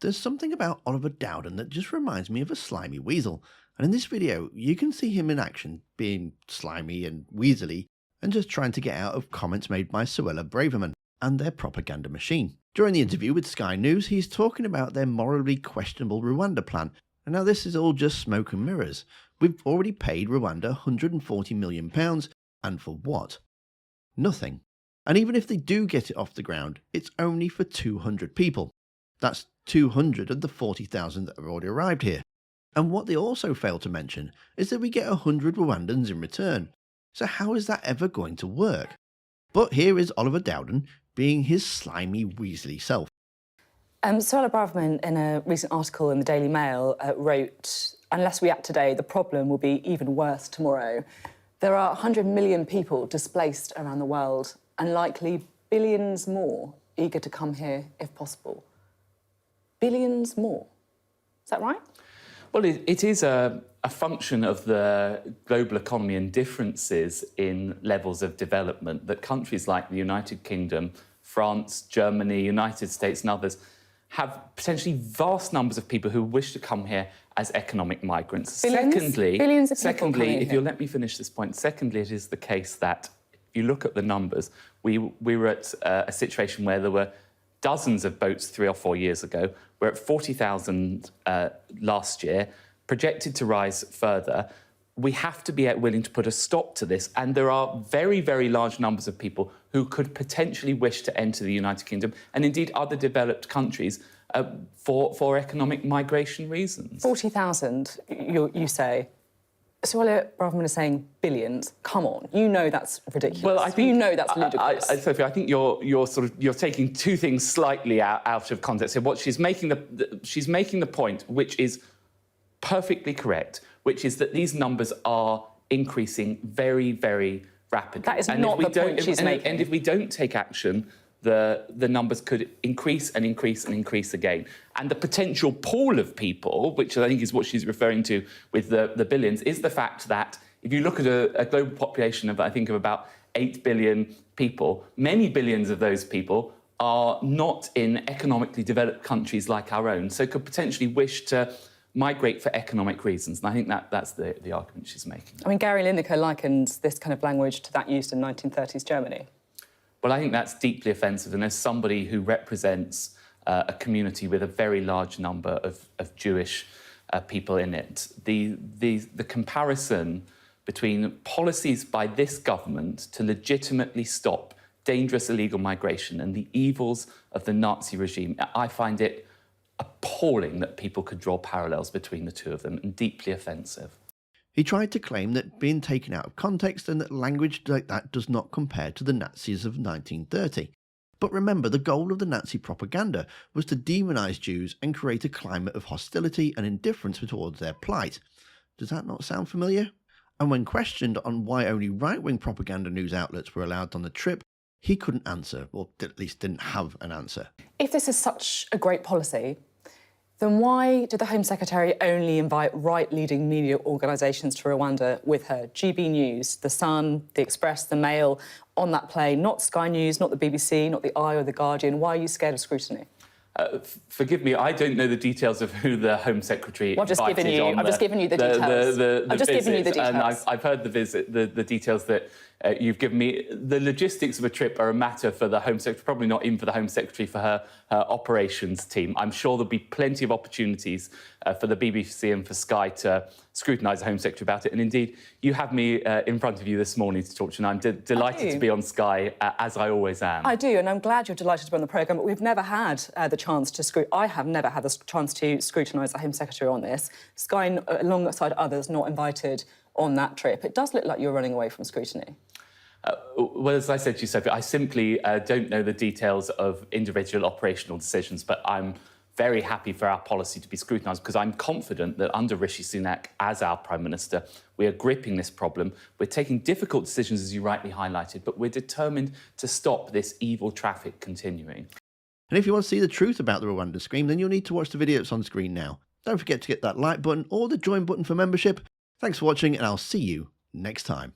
There's something about Oliver Dowden that just reminds me of a slimy weasel, and in this video you can see him in action, being slimy and weaselly, and just trying to get out of comments made by Suella Braverman and their propaganda machine. During the interview with Sky News, he's talking about their morally questionable Rwanda plan, and now this is all just smoke and mirrors. We've already paid Rwanda £140 million, and for what? Nothing. And even if they do get it off the ground, it's only for 200 people. That's 200 of the 40,000 that have already arrived here. And what they also fail to mention is that we get 100 Rwandans in return. So how is that ever going to work? But here is Oliver Dowden being his slimy, weaselly self. Suella Braverman, in a recent article in the Daily Mail, wrote, "Unless we act today, the problem will be even worse tomorrow. There are 100 million people displaced around the world and likely billions more eager to come here if possible." Billions more. Is that right? Well, it is a function of the global economy and differences in levels of development that countries like the United Kingdom, France, Germany, United States and others have potentially vast numbers of people who wish to come here as economic migrants. Billions of people coming if here. you'll let me finish this point, secondly, it is the case that if you look at the numbers, we were at a situation where there were dozens of boats 3 or 4 years ago. We're at 40,000 last year, projected to rise further. We have to be willing to put a stop to this, and there are very, very large numbers of people who could potentially wish to enter the United Kingdom and indeed other developed countries for economic migration reasons. 40,000, you say. Suella Braverman is saying billions. Come on, you know that's ridiculous. Well, I think, you know that's ludicrous. Sophie, I think you're taking two things slightly out of context. So what she's making the point, which is perfectly correct, which is that these numbers are increasing very, very rapidly. That is not the point she's making. And if we don't take action, the numbers could increase and increase and increase again. And the potential pool of people, which I think is what she's referring to with the billions, is the fact that if you look at a global population of, I think, of about 8 billion people, many billions of those people are not in economically developed countries like our own, so could potentially wish to migrate for economic reasons. And I think that's the argument she's making. I mean, Gary Lineker likens this kind of language to that used in 1930s Germany. Well, I think that's deeply offensive, and as somebody who represents a community with a very large number of Jewish people in it, the comparison between policies by this government to legitimately stop dangerous illegal migration and the evils of the Nazi regime, I find it appalling that people could draw parallels between the two of them, and deeply offensive. He tried to claim that being taken out of context and that language like that does not compare to the Nazis of 1930. But remember, the goal of the Nazi propaganda was to demonise Jews and create a climate of hostility and indifference towards their plight. Does that not sound familiar? And when questioned on why only right-wing propaganda news outlets were allowed on the trip, he couldn't answer, or at least didn't have an answer. If this is such a great policy, then why did the Home Secretary only invite right-leading media organisations to Rwanda with her? GB News, The Sun, The Express, The Mail, on that plane, not Sky News, not the BBC, not The Eye or The Guardian. Why are you scared of scrutiny? Forgive me, I don't know the details of who the Home Secretary I've just given you the details. I've just given you the details. And I've heard the details that you've given me. The logistics of a trip are a matter for the Home Secretary, probably not even for the Home Secretary, for her operations team. I'm sure there'll be plenty of opportunities for the BBC and for Sky to scrutinise the Home Secretary about it. And indeed, you have me in front of you this morning to talk to, and I'm delighted to be on Sky, as I always am. I do, and I'm glad you're delighted to be on the programme, but we've never had the chance to I have never had the chance to scrutinise the Home Secretary on this. Sky, alongside others, not invited on that trip. It does look like you're running away from scrutiny. Well, as I said to you, Sophie, I simply don't know the details of individual operational decisions, but I'm very happy for our policy to be scrutinised because I'm confident that under Rishi Sunak as our Prime Minister, we are gripping this problem. We're taking difficult decisions, as you rightly highlighted, but we're determined to stop this evil traffic continuing. And if you want to see the truth about the Rwanda scream, then you'll need to watch the video that's on screen now. Don't forget to hit that like button or the join button for membership. Thanks for watching, and I'll see you next time.